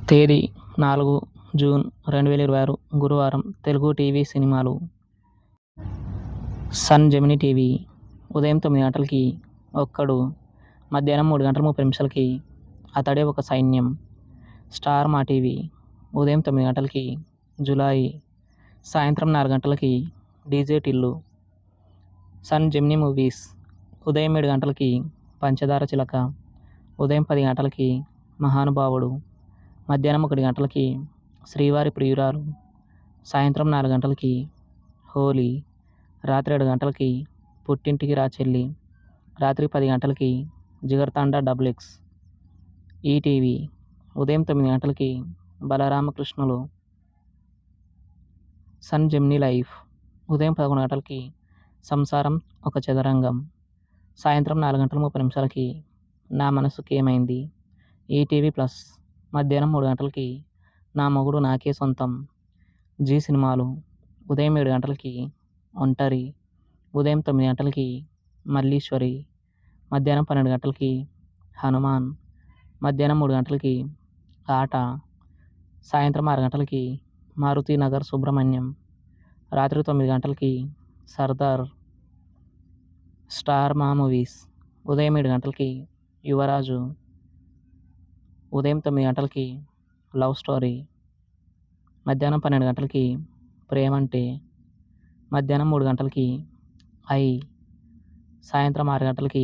తేదీ 4 జూన్ 2026 గురువారం. తెలుగు టీవీ సినిమాలు. సన్ జెమినీ టీవీ ఉదయం 9 గంటలకి ఒక్కడు, మధ్యాహ్నం 3 గంటల 30 నిమిషాలకి అతడే ఒక సైన్యం. స్టార్ మా టీవీ ఉదయం 9 గంటలకి జులాయి, సాయంత్రం 4 గంటలకి DJ Tillu. Sun Gemini Movies ఉదయం 7 గంటలకి పంచదార చిలక, ఉదయం 10 గంటలకి మహానుభావుడు, మధ్యాహ్నం 1 గంటలకి శ్రీవారి ప్రియురాలు, సాయంత్రం 4 గంటలకి హోలీ, రాత్రి 7 గంటలకి పుట్టింటికి రా చెల్లి, రాత్రి 10 గంటలకి జిగర్తండా డబుల్ ఎక్స్. ఈటీవీ ఉదయం 9 గంటలకి బలరామకృష్ణులు. సన్ జెమినీ లైఫ్ ఉదయం 11 గంటలకి సంసారం ఒక చదరంగం, సాయంత్రం 4 గంటల 30 నిమిషాలకి నా మనసుకేమైంది. ఈటీవీ ప్లస్ మధ్యాహ్నం 3 గంటలకి నా మొగుడు నాకే సొంతం. జీ సినిమాలు ఉదయం 7 గంటలకి ఒంటరి, ఉదయం 9 గంటలకి మల్లీశ్వరి, మధ్యాహ్నం 12 గంటలకి హనుమాన్, మధ్యాహ్నం 3 గంటలకి ఆట, సాయంత్రం 6 గంటలకి మారుతి నగర్ సుబ్రహ్మణ్యం, రాత్రి 9 గంటలకి సర్దార్. స్టార్ మా మూవీస్ ఉదయం 7 గంటలకి యువరాజు, ఉదయం 9 గంటలకి లవ్ స్టోరీ, మధ్యాహ్నం 12 గంటలకి ప్రేమంటే, మధ్యాహ్నం 3 గంటలకి ఐ, సాయంత్రం 6 గంటలకి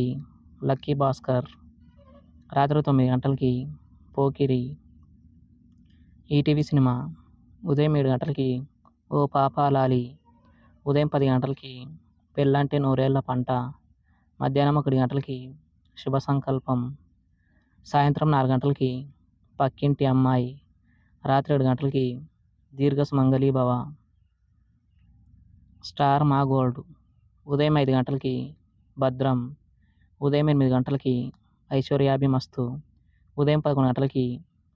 లక్కీ భాస్కర్, రాత్రి 9 గంటలకి పోకిరి. ఈటీవీ సినిమా ఉదయం 7 గంటలకి ఓ పాపా లాలి, ఉదయం 10 గంటలకి పెళ్ళంటే నూరేళ్ల పంట, మధ్యాహ్నం 1 గంటలకి శుభ సంకల్పం, సాయంత్రం 4 గంటలకి పక్కింటి అమ్మాయి, రాత్రి 7 గంటలకి దీర్ఘ సుమంగళీ భవ. స్టార్ మా గోల్డ్ ఉదయం 5 గంటలకి భద్రం, ఉదయం 8 గంటలకి ఐశ్వర్యాభిమస్తు, ఉదయం 11 గంటలకి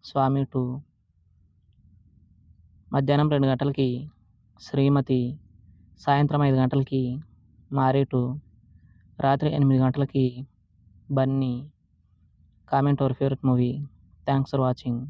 స్వామి 2, మధ్యాహ్నం 2 గంటలకి శ్రీమతి, సాయంత్రం 5 గంటలకి మారీ 2, రాత్రి 8 గంటలకి Bunny. Comment your favourite movie. Thanks for watching.